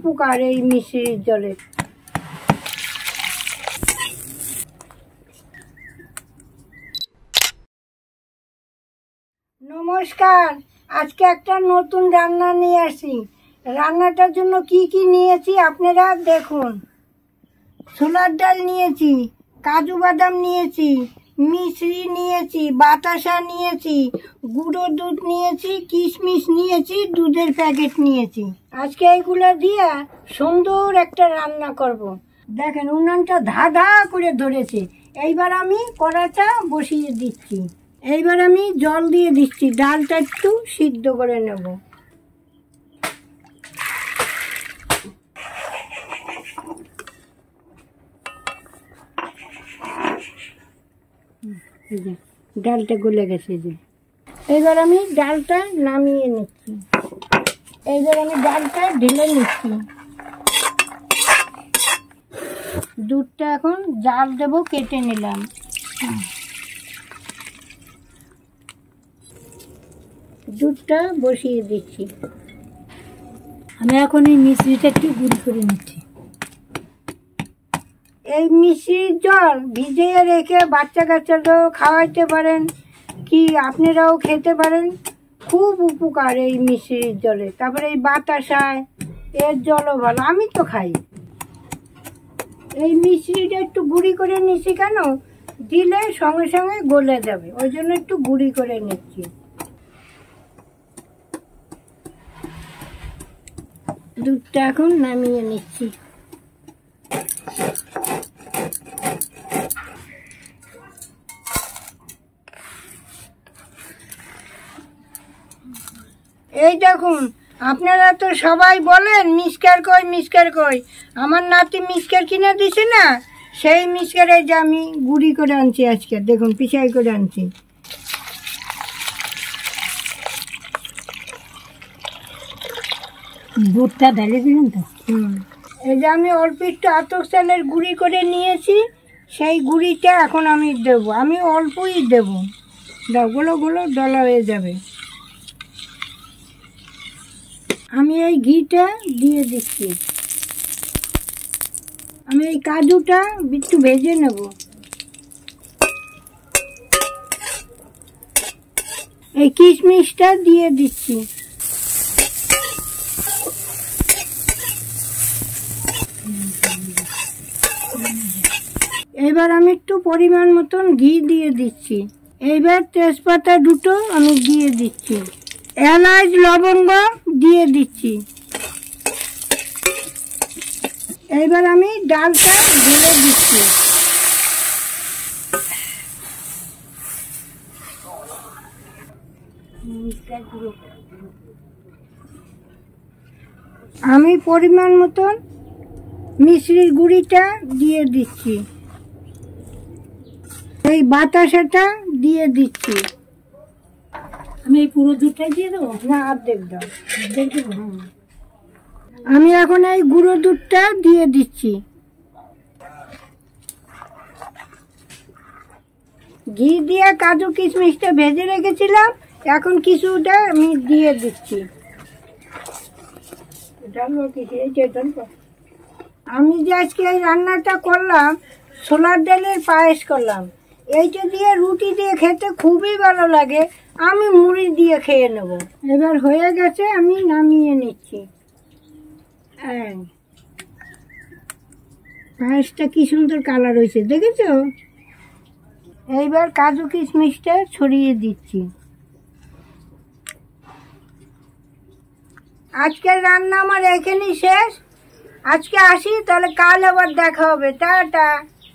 উপকার এই মিশ্রির জলের। নমস্কার, আজকে একটা নতুন রান্না নিয়ে আসি। রান্নাটার জন্য কি কি নিয়েছি আপনারা দেখুন। ছোলার ডাল নিয়েছি, কাজু বাদাম নিয়েছি, মিশ্রি নিয়েছি, বাতাসা নিয়েছি, গুঁড়ো দুধ নিয়েছি, কিশমিশ নিয়েছি, দুধের প্যাকেট নিয়েছি। আজকে এইগুলো দিয়ে সুন্দর একটা রান্না করব। দেখেন উনানটা ধা ধা করে ধরেছে। এইবার আমি কড়াটা বসিয়ে দিচ্ছি। এইবার আমি জল দিয়ে দিচ্ছি, ডালটা একটু সিদ্ধ করে নেব। ডালটা গলে গেছে যে। এবার আমি ডালটা নামিয়ে নিচ্ছি। এইবার আমি ডালটা ঢেলে নিচ্ছি। দুধটা এখন জাল দেবো, কেটে নিলাম। দুধটা বসিয়ে দিচ্ছি। আমি এখন এই মিশ্রিটা একটু গুঁড়ি করে নিচ্ছি। এই মিশ্রির জল ভিজিয়ে রেখে বাচ্চা কাচ্চাকেও খাওয়াইতে পারেন, কি আপনারাও খেতে পারেন। খুব উপকার এই মিশ্রির জলে। তারপরে এই বাতাসায় এর জলও ভালো, আমি তো খাই। এই মিশ্রিটা একটু গুঁড়ি করে নিচ্ছি, কেন দিলে সঙ্গে সঙ্গে গলে যাবে, ওই জন্য একটু গুঁড়ি করে নিচ্ছি। দুধটা এখন নামিয়ে নিচ্ছি। এই দেখুন, আপনারা তো সবাই বলেন মিসকার কই মিসকার কই। আমার নাতি মিসকার কিনে দিছে না, সেই মিসকারে যে আমি গুঁড়ি করে আনছি আজকে। দেখুন পিছাই করে আনছি। দুধটা ঢেলে দিলেন তো। এই যে আমি অল্প একটু আতপ চালের গুঁড়ি করে নিয়েছি, সেই গুঁড়িটা এখন আমি দেবো। আমি অল্পই দেবো, গুলো গুলো দলা হয়ে যাবে। আমি এই ঘিটা দিয়ে দিচ্ছি। আমি এই কাজুটা একটু ভেজে নেব। এই কিশমিশটা দিয়ে দিচ্ছি। এবার আমি একটু পরিমাণ মতন ঘি দিয়ে দিচ্ছি। এইবার তেজপাতা দুটো আমি দিয়ে দিচ্ছি, এলাচ লবঙ্গ দিয়ে দিচ্ছি। এইবার আমি ডালটা ঢেলে দিচ্ছি। আমি পরিমাণ মতন মিশ্রির গুঁড়িটা দিয়ে দিচ্ছি। এই বাতাসাটা দিয়ে দিচ্ছি। আমি এই পুরো দুধটাই দিয়ে দেবো না, অর্ধেক দাও। আমি এখন এই গুঁড়ো দুধটা দিয়ে দিচ্ছি। ঘি দিয়ে কাজু কিশমিশটা ভেজে রেখেছিলাম, এখন কিছুটা আমি দিয়ে দিচ্ছি। আমি যে আজকে এই রান্নাটা করলাম, ছোলার ডালের পায়েস করলাম। এইটা দিয়ে রুটি দিয়ে খেতে খুবই ভালো লাগে। আমি মুড়ি দিয়ে খেয়ে নেব। এবার হয়ে গেছে, আমি নামিয়ে নিচ্ছি। পায়েসটা কি সুন্দর কালার হয়েছে, দেখেছো? এইবার কাজু কিশমিশটা ছড়িয়ে দিচ্ছি। আজকের রান্না আমার এখানেই শেষ। আজকে আসি, তাহলে কাল আবার দেখা হবে। টাটা।